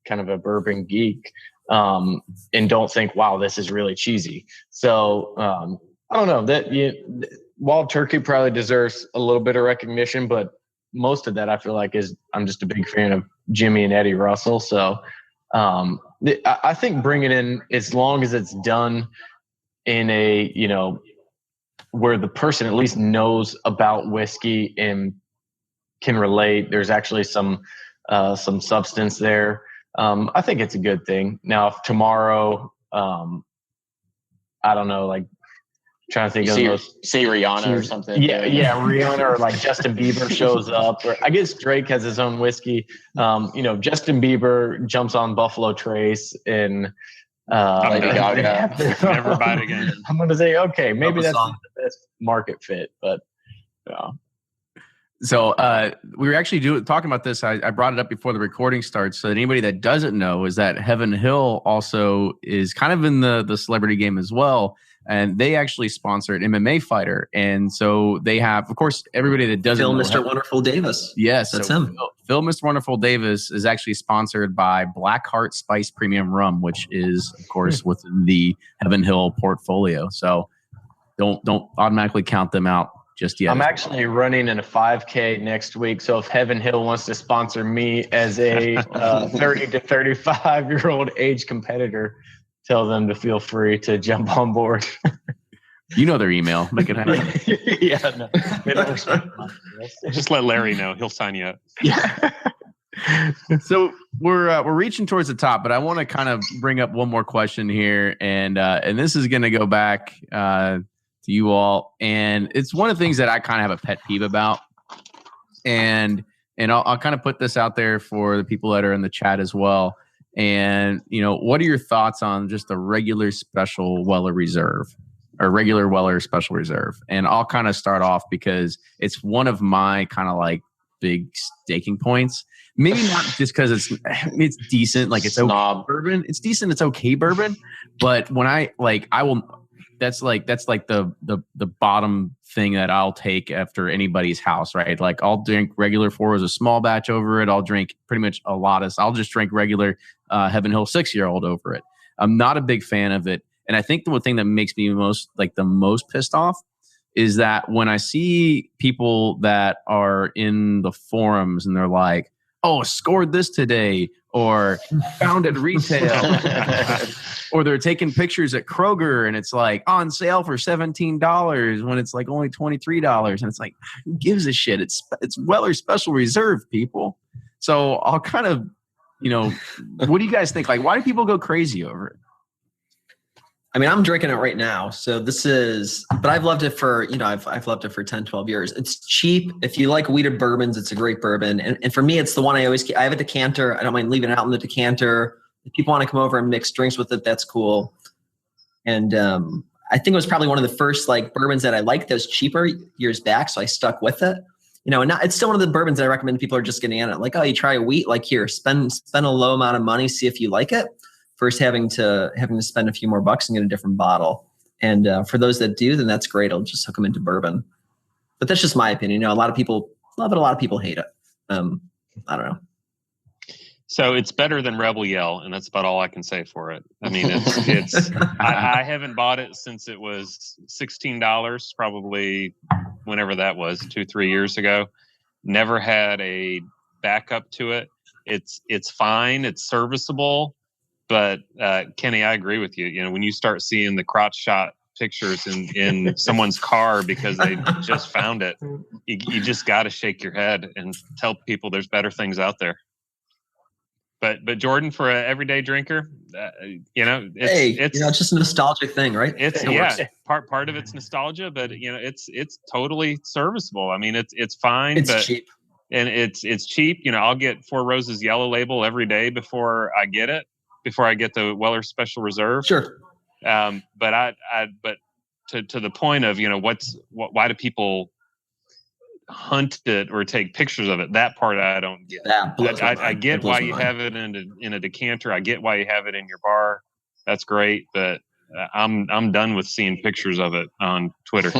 kind of a bourbon geek, and don't think, wow, this is really cheesy. So, I don't know Wild Turkey probably deserves a little bit of recognition, but most of that I feel like I'm just a big fan of Jimmy and Eddie Russell. So I think bringing in, as long as it's done in a, where the person at least knows about whiskey and can relate, there's actually some substance there. I think it's a good thing. Now, if tomorrow, I don't know, like trying to think You of see Rihanna or something. Yeah, Rihanna or like Justin Bieber shows up. Or I guess Drake has his own whiskey. Justin Bieber jumps on Buffalo Trace and Lady Gaga. Never buy it again. I'm going to say, okay, maybe that's song. the best market fit, but yeah. So we were actually talking about this. I brought it up before the recording starts. So anybody that doesn't know is that Heaven Hill also is kind of in the celebrity game as well. And they actually sponsor an MMA fighter. And so they have, of course, everybody that doesn't Phil, know Mr. Wonderful Davis. Yes. That's so him. Phil, Mr. Wonderful Davis is actually sponsored by Blackheart Spice Premium Rum, which is, of course, within the Heaven Hill portfolio. So don't automatically count them out just yet. I'm actually running in a 5K next week. So if Heaven Hill wants to sponsor me as a 30 to 35-year-old age competitor, tell them to feel free to jump on board. You know their email. Make it happen. Yeah, no, they don't respect my address. Just let Larry know. He'll sign you up. Yeah. So we're reaching towards the top, but I want to kind of bring up one more question here, and this is going to go back to you all, and it's one of the things that I kind of have a pet peeve about, and I'll kind of put this out there for the people that are in the chat as well. And what are your thoughts on just a regular special Weller Reserve? Or regular Weller Special Reserve. And I'll kind of start off because it's one of my kind of like big staking points. Maybe not just because it's decent, like it's okay bourbon. It's decent, it's okay bourbon. But when that's like the bottom thing that I'll take after anybody's house, right? Like I'll drink regular 4 as a small batch over it. I'll drink pretty much a lot of. I'll just drink regular Heaven Hill 6-year-old over it. I'm not a big fan of it. And I think the one thing that makes me the most pissed off is that when I see people that are in the forums and they're like, oh, scored this today, or found at retail, or they're taking pictures at Kroger and it's like on sale for $17 when it's like only $23. And it's like, who gives a shit? It's Weller Special Reserve, people. So I'll kind of, what do you guys think? Like, why do people go crazy over it? I mean, I'm drinking it right now. So but I've loved it for, I've loved it for 10, 12 years. It's cheap. If you like wheated bourbons, it's a great bourbon. And for me, it's the one I have a decanter. I don't mind leaving it out in the decanter. If people want to come over and mix drinks with it, that's cool. And I think it was probably one of the first bourbons that I liked that was cheaper years back. So I stuck with it. And now it's still one of the bourbons that I recommend people are just getting in it. Like, oh, you try a wheat, here, spend a low amount of money, see if you like it. First having to spend a few more bucks and get a different bottle. And for those that do, then that's great. I'll just hook them into bourbon. But that's just my opinion. A lot of people love it. A lot of people hate it. I don't know. So it's better than Rebel Yell, and that's about all I can say for it. I mean, it's I haven't bought it since it was $16, probably whenever that was, 2-3 years ago. Never had a backup to it. It's fine. It's serviceable. But Kenny, I agree with you. When you start seeing the crotch shot pictures in someone's car because they just found it, you just got to shake your head and tell people there's better things out there. But Jordan, for an everyday drinker, it's just a nostalgic thing, right? Part of it's nostalgia, but it's totally serviceable. I mean, it's fine. It's cheap. And it's cheap. I'll get Four Roses Yellow Label every day before I get the Weller Special Reserve. Sure. But to the point of, why do people hunt it or take pictures of it? That part I don't get. I get why you have it in a decanter. I get why you have it in your bar. That's great. But I'm done with seeing pictures of it on Twitter.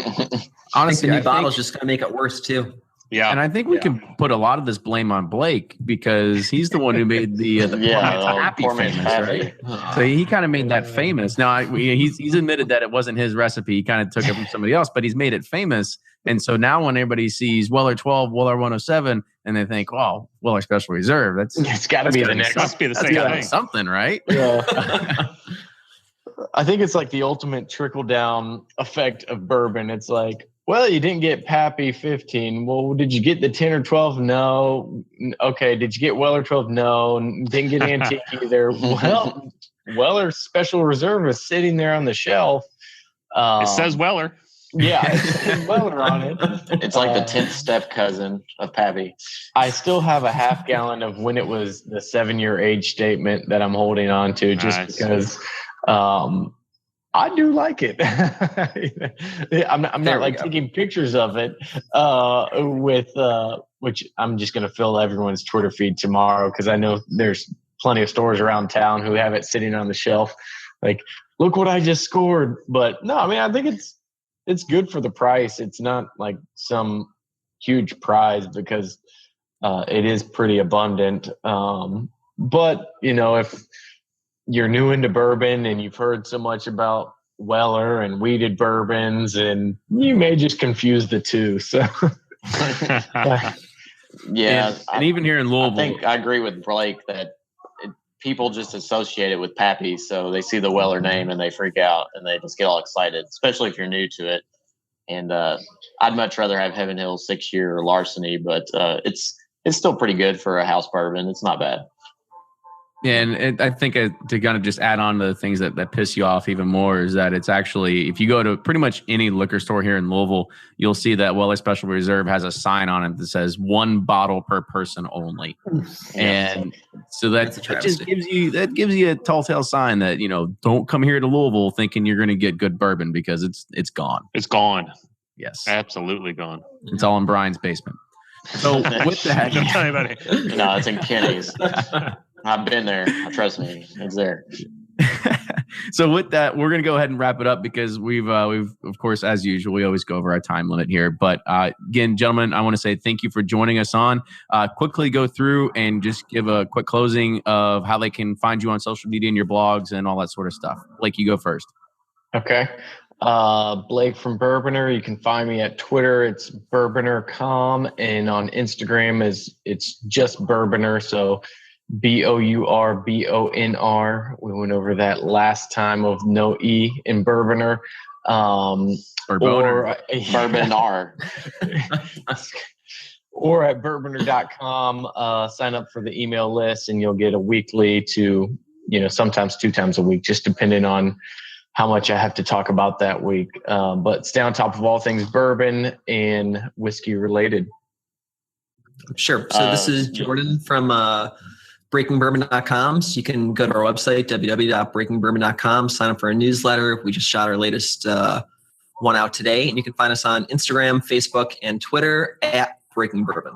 Honestly, the new bottle's just going to make it worse too. Yeah, and I think we can put a lot of this blame on Blake because he's the one who made the Happy famous, right? So he kind of made that famous. Now he's admitted that it wasn't his recipe. He kind of took it from somebody else, but he's made it famous. And so now when everybody sees Weller 12, Weller 107, and they think, "Oh, Weller Special Reserve," it's got to be the next. Must be the same thing. Something, right? Yeah. I think it's like the ultimate trickle down effect of bourbon. It's like, well, you didn't get Pappy 15. Well, did you get the 10 or 12? No. Okay. Did you get Weller 12? No. Didn't get Antique either. Well, Weller Special Reserve is sitting there on the shelf. It says Weller. Yeah, it says Weller on it. It's like the 10th step cousin of Pappy. I still have a half gallon of when it was the 7-year age statement that I'm holding on to, just because I do like it. I'm not like taking pictures of it with which I'm just going to fill everyone's Twitter feed tomorrow, because I know there's plenty of stores around town who have it sitting on the shelf. Like, look what I just scored. But no, I mean, I think it's good for the price. It's not like some huge prize, because it is pretty abundant. But, you know, if you're new into bourbon and you've heard so much about Weller and weeded bourbons, and you may just confuse the two. So, yeah. And even here in Louisville, I think I agree with Blake that people just associate it with Pappy. So they see the Weller name and they freak out and they just get all excited, especially if you're new to it. And I'd much rather have Heaven Hill 6-year or Larceny, but it's still pretty good for a house bourbon. It's not bad. Yeah, and I think to kind of just add on to the things that piss you off even more is that it's actually, if you go to pretty much any liquor store here in Louisville, you'll see that Weller Special Reserve has a sign on it that says 1 bottle per person only. And so that just gives you a tall tale sign that, you know, don't come here to Louisville thinking you're going to get good bourbon, because it's gone. It's gone. Yes. Absolutely gone. It's all in Brian's basement. So with that, Don't tell anybody. No, it's in Kenny's. I've been there. Trust me, it's there. So with that, we're going to go ahead and wrap it up, because we've of course, as usual, we always go over our time limit here. But again, gentlemen, I want to say thank you for joining us on. Quickly go through and just give a quick closing of how they can find you on social media and your blogs and all that sort of stuff. Blake, you go first. Okay. Blake from Bourboner. You can find me at Twitter. It's Bourboner.com, and on Instagram it's just Bourboner. So BOURBONR. We went over that last time of no E in Bourboner. Bourboner. Or at Bourboner.com. Sign up for the email list, and you'll get a weekly to, you know, sometimes 2 times a week, just depending on how much I have to talk about that week. But stay on top of all things bourbon and whiskey related. Sure. So this is Jordan from BreakingBourbon.com. So you can go to our website, www.breakingbourbon.com, sign up for a newsletter. We just shot our latest one out today. And you can find us on Instagram, Facebook, and Twitter at Breaking Bourbon.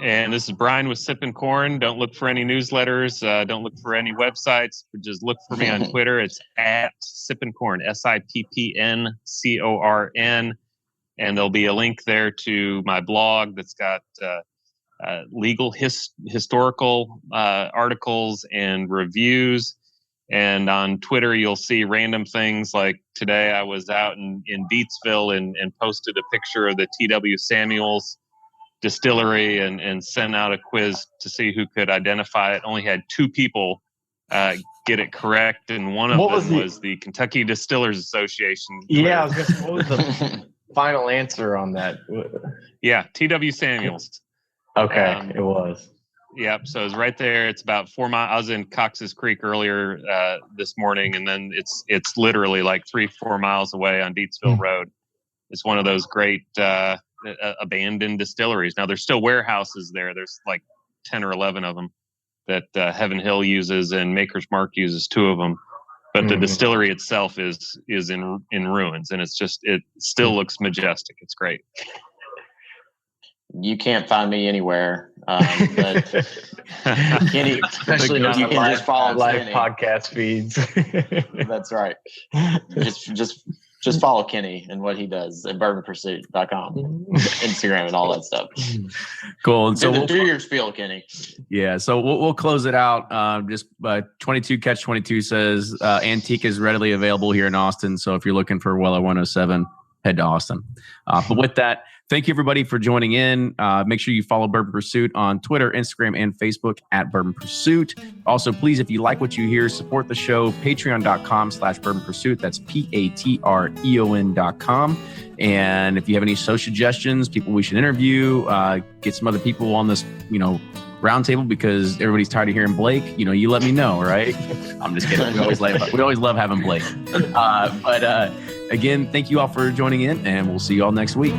And this is Brian with Sippin' Corn. Don't look for any newsletters. Don't look for any websites. Just look for me on Twitter. It's at Sippin' Corn, SIPPNCORN. And there'll be a link there to my blog that's got legal historical articles and reviews. And on Twitter, you'll see random things like today I was out in Deatsville and posted a picture of the T.W. Samuels distillery and sent out a quiz to see who could identify it. Only had 2 people get it correct, and one of them was the Kentucky Distillers Association. Yeah, I was going to say, what was the final answer on that? Yeah, T.W. Samuels. Okay, it was. Yep, so it's right there. It's about 4 miles. I was in Cox's Creek earlier this morning, and then it's literally like 3-4 miles away on Deatsville Road. It's one of those great abandoned distilleries. Now there's still warehouses there. There's like 10 or 11 of them that Heaven Hill uses, and Maker's Mark uses 2 of them. But the distillery itself is in ruins, and it still looks majestic. It's great. You can't find me anywhere, but Kenny, especially not you can just follow live Kenny. Podcast feeds. That's right. Just follow Kenny and what he does at bourbonpursuit.com, Instagram, and all that stuff. Cool. And so do your spiel, Kenny. Yeah, so we'll close it out. Just 22 Catch 22 says Antique is readily available here in Austin. So if you're looking for Weller 107, head to Austin. But with that, thank you everybody for joining in. Make sure you follow Bourbon Pursuit on Twitter, Instagram, and Facebook at Bourbon Pursuit. Also, please, if you like what you hear, support the show. Patreon.com/Bourbon Pursuit. That's PATREON.com. And if you have any show suggestions, people we should interview, get some other people on this, roundtable, because everybody's tired of hearing Blake. You let me know, right? I'm just kidding. We always love having Blake. But Again, thank you all for joining in, and we'll see you all next week.